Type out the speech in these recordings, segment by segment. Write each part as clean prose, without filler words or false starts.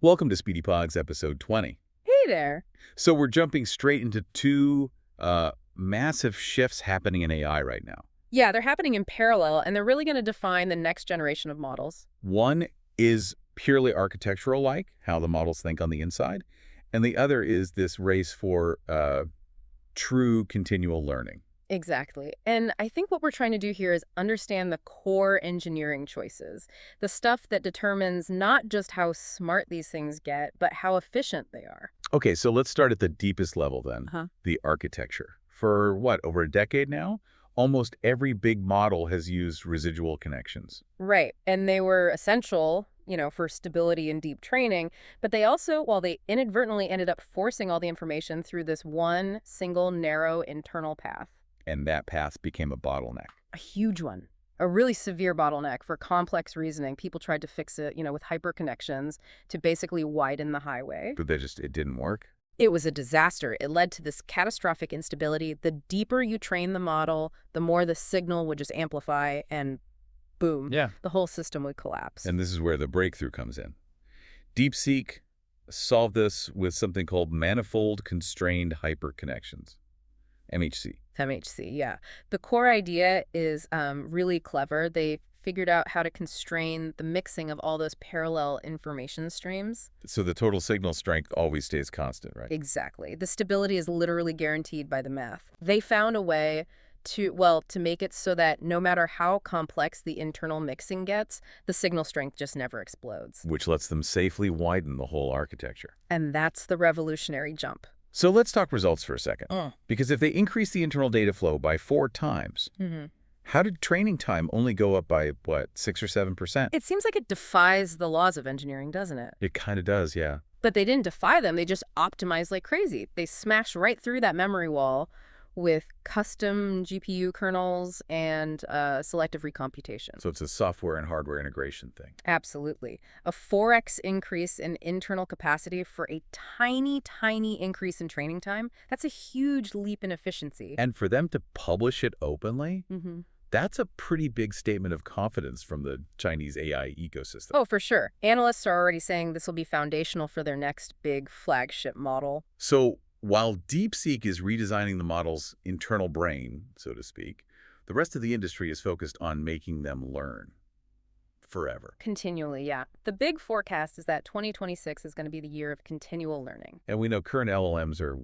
Welcome to SpeedyPodz episode 20. Hey there. So we're jumping straight into two massive shifts happening in AI right now. Yeah, they're happening in parallel, and they're really going to define the next generation of models. One is purely architectural-like, how the models think on the inside, and the other is this race for true continual learning. Exactly. And I think what we're trying to do here is understand the core engineering choices, the stuff that determines not just how smart these things get, but how efficient they are. Okay, so let's start at the deepest level then, the architecture. For what, over a decade now? Almost every big model has used residual connections. Right. And they were essential, for stability and deep training. But they also, while they inadvertently ended up forcing all the information through this one single narrow internal path. And that path became a bottleneck. A huge one. A really severe bottleneck for complex reasoning. People tried to fix it, with hyperconnections to basically widen the highway. But it didn't work? It was a disaster. It led to this catastrophic instability. The deeper you train the model, the more the signal would just amplify and boom, the whole system would collapse. And this is where the breakthrough comes in. DeepSeek solved this with something called manifold constrained hyperconnections, MHC. MHC, yeah. The core idea is really clever. They figured out how to constrain the mixing of all those parallel information streams. So the total signal strength always stays constant, right? Exactly. The stability is literally guaranteed by the math. They found a way to make it so that no matter how complex the internal mixing gets, the signal strength just never explodes. Which lets them safely widen the whole architecture. And that's the revolutionary jump. So let's talk results for a second. Because if they increase the internal data flow by 4 times, how did training time only go up by, 6 or 7%? It seems like it defies the laws of engineering, doesn't it? It kind of does, yeah. But they didn't defy them. They just optimized like crazy. They smashed right through that memory wall with custom GPU kernels and selective recomputation. So it's a software and hardware integration thing. Absolutely. A 4x increase in internal capacity for a tiny, tiny increase in training time. That's a huge leap in efficiency. And for them to publish it openly, that's a pretty big statement of confidence from the Chinese AI ecosystem. Oh, for sure. Analysts are already saying this will be foundational for their next big flagship model. So while DeepSeek is redesigning the model's internal brain, so to speak, the rest of the industry is focused on making them learn forever. Continually, yeah. The big forecast is that 2026 is going to be the year of continual learning. And we know current LLMs are,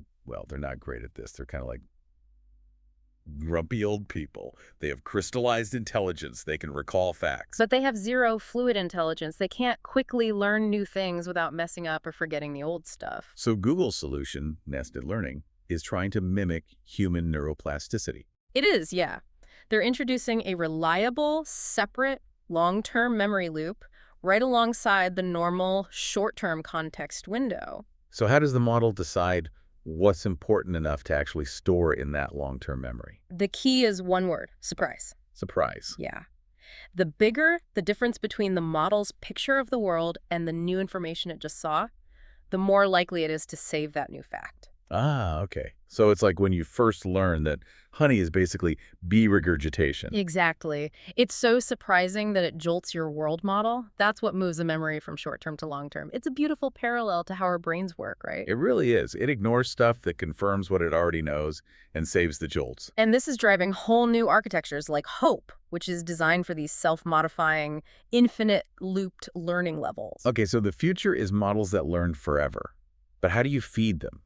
they're not great at this. They're kind of like grumpy old people. They have crystallized intelligence. They can recall facts. But they have zero fluid intelligence. They can't quickly learn new things without messing up or forgetting the old stuff. So Google's solution, nested learning, is trying to mimic human neuroplasticity. It is, yeah. They're introducing a reliable, separate, long-term memory loop right alongside the normal short-term context window. So how does the model decide what's important enough to actually store in that long-term memory? The key is one word: surprise. Surprise. Yeah. The bigger the difference between the model's picture of the world and the new information it just saw, the more likely it is to save that new fact. Ah, okay. So it's like when you first learn that honey is basically bee regurgitation. Exactly. It's so surprising that it jolts your world model. That's what moves a memory from short-term to long-term. It's a beautiful parallel to how our brains work, right? It really is. It ignores stuff that confirms what it already knows and saves the jolts. And this is driving whole new architectures like HOPE, which is designed for these self-modifying, infinite looped learning levels. Okay, so the future is models that learn forever. But how do you feed them?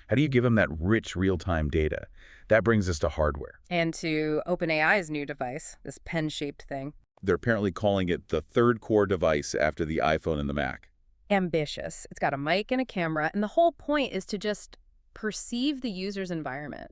How do you give them that rich real-time data? That brings us to hardware. And to OpenAI's new device, this pen-shaped thing. They're apparently calling it the third core device after the iPhone and the Mac. Ambitious. It's got a mic and a camera, and the whole point is to just perceive the user's environment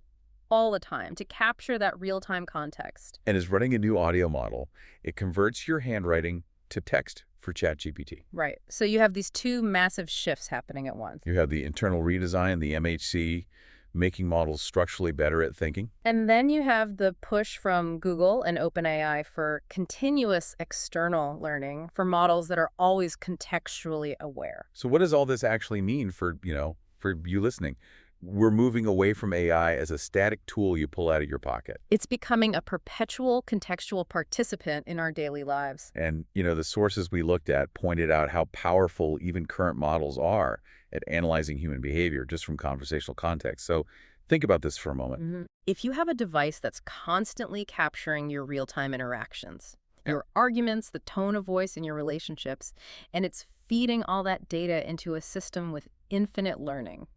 all the time, to capture that real-time context. And is running a new audio model. It converts your handwriting to text for ChatGPT. Right. So you have these two massive shifts happening at once. You have the internal redesign, the MHC, making models structurally better at thinking. And then you have the push from Google and OpenAI for continuous external learning for models that are always contextually aware. So what does all this actually mean for you listening? We're moving away from AI as a static tool you pull out of your pocket. It's becoming a perpetual contextual participant in our daily lives. And, the sources we looked at pointed out how powerful even current models are at analyzing human behavior just from conversational context. So think about this for a moment. If you have a device that's constantly capturing your real-time interactions, Yeah. your arguments, the tone of voice in your relationships, and it's feeding all that data into a system with infinite learning.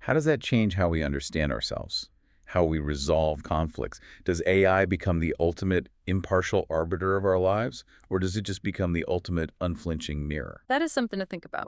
How does that change how we understand ourselves? How we resolve conflicts? Does AI become the ultimate impartial arbiter of our lives? Or does it just become the ultimate unflinching mirror? That is something to think about.